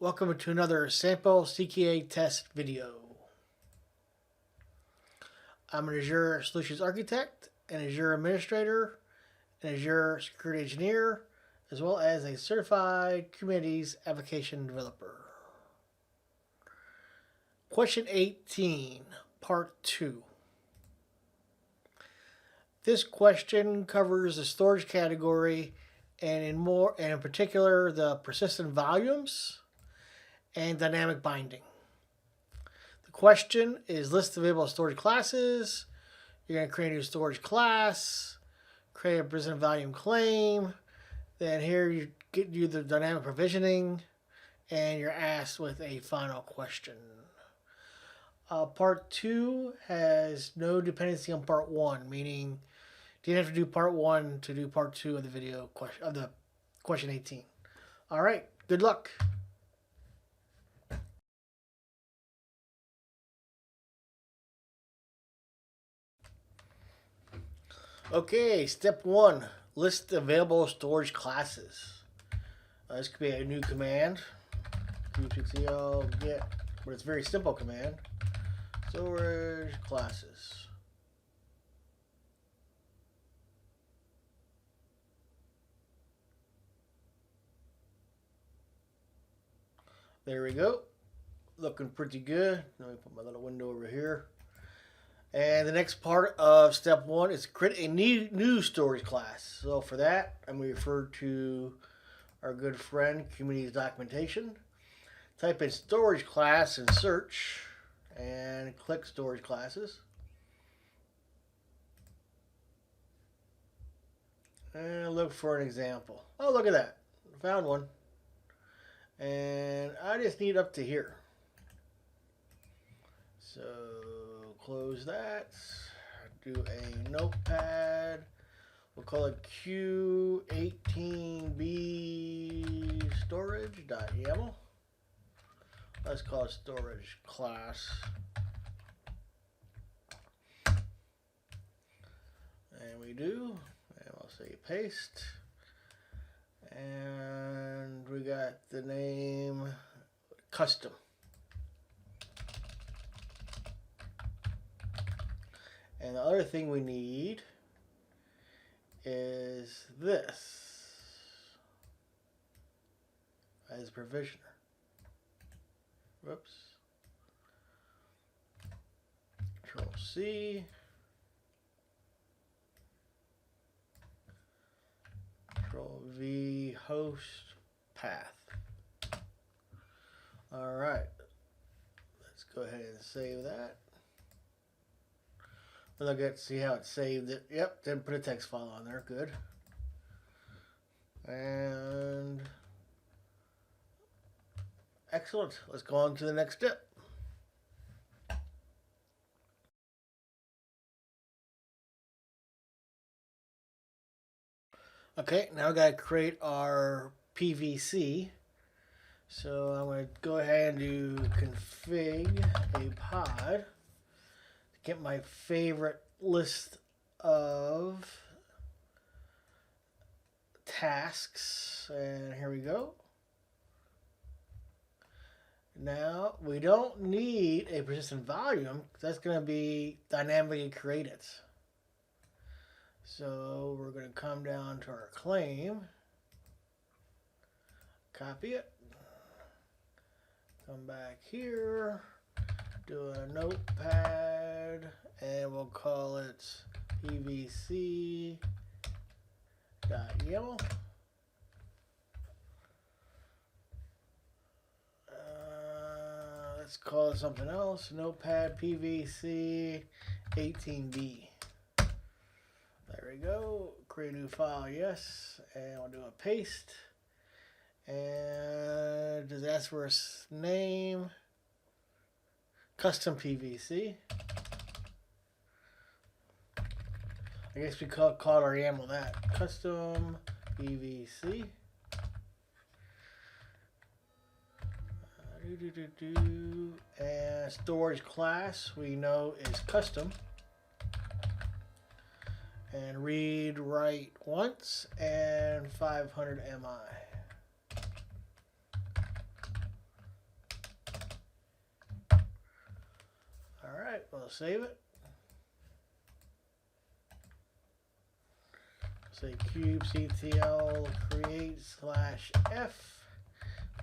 Welcome to another sample CKA test video. I'm an Azure Solutions Architect, an Azure Administrator, an Azure Security Engineer, as well as a Certified Kubernetes Application Developer. Question 18, Part 2. This question covers the storage category and in particular the persistent volumes and dynamic binding. The question is list available storage classes. You're going to create a new storage class, create a persistent volume claim. Then here you get the dynamic provisioning, and you're asked with a final question. Part 2 has no dependency on Part 1, meaning you didn't have to do Part 1 to do Part 2 of the video of the question 18. All right, good luck. Okay, step 1, list available storage classes. This could be a new command. CKA get, but it's a very simple command. Storage classes. There we go. Looking pretty good. Let me put my little window over here. And the next part of step 1 is create a new storage class. So for that, I'm going to refer to our good friend Kubernetes documentation. Type in storage class and search, and click storage classes. And look for an example. Oh, look at that. Found one. And I just need up to here. So close that. Do a notepad. We'll call it Q18B storage.yaml. Let's call it storage class. And we do. And we'll say paste. And we got the name custom. And the other thing we need is this as provisioner. Whoops. Control C. Control V host path. All right. Let's go ahead and save that. Look at see how it saved it. Yep, didn't put a text file on there. Good. And excellent. Let's go on to the next step. Okay, now we got to create our PVC. So I'm going to go ahead and do config a pod. Get my favorite list of tasks, and here we go. Now we don't need a persistent volume, that's going to be dynamically created. So we're going to come down to our claim, copy it, come back here, do a notepad, and we'll call it pvc.yaml. Let's call it something else. Notepad pvc 18b. There we go. Create a new file, yes. And we'll do a paste. And just ask for a name. Custom PVC. I guess we call our YAML that. Custom PVC. And storage class we know is custom. And read, write once, and 500 MI. we'll save it. Say kubectl create /f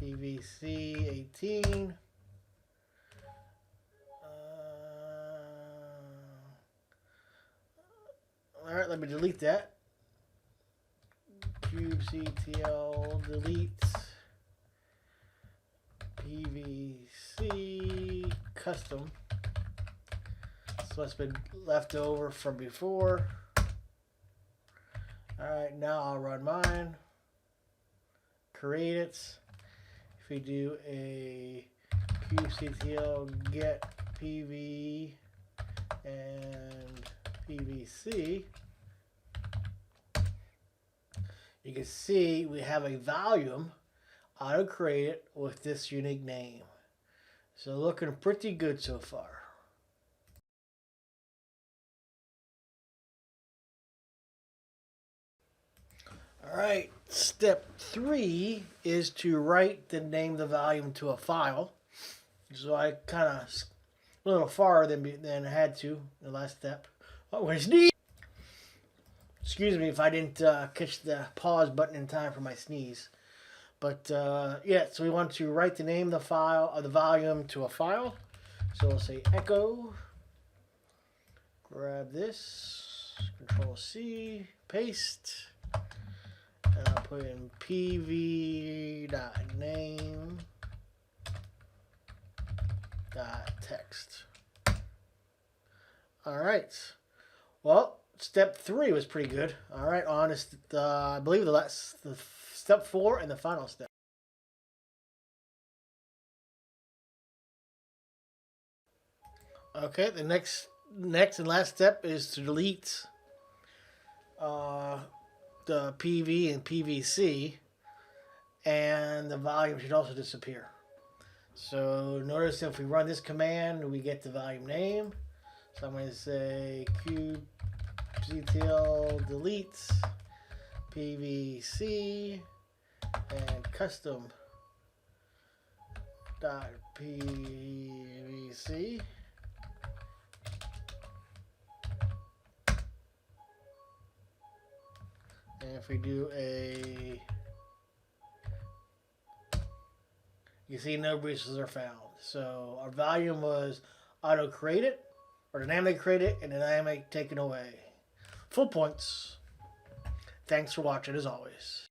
pvc 18. Alright, let me delete that. Kubectl delete pvc custom. So that's been left over from before. Alright, now I'll run mine. Create it. If we do a kubectl get pv and pvc, you can see we have a volume auto-created with this unique name. So looking pretty good so far. Alright, step 3 is to write the name of the volume to a file. So I kind of a little farther than I had to in the last step. Oh, I sneeze! Excuse me if I didn't catch the pause button in time for my sneeze. But yeah, so we want to write the name of the file of the volume to a file. So we'll say echo. Grab this. Control C. Paste. And I'll put in pv.name.text. All right. Well, step 3 was pretty good. All right, on to I believe the step 4 and the final step. Okay, the next and last step is to delete the PV and PVC, and the volume should also disappear. So notice if we run this command, we get the volume name. So I'm going to say kubectl delete PVC and custom dot PVC. And if we do a, you see no breaches are found. So our volume was auto created, or dynamic created, and dynamic taken away. Full points. Thanks for watching as always.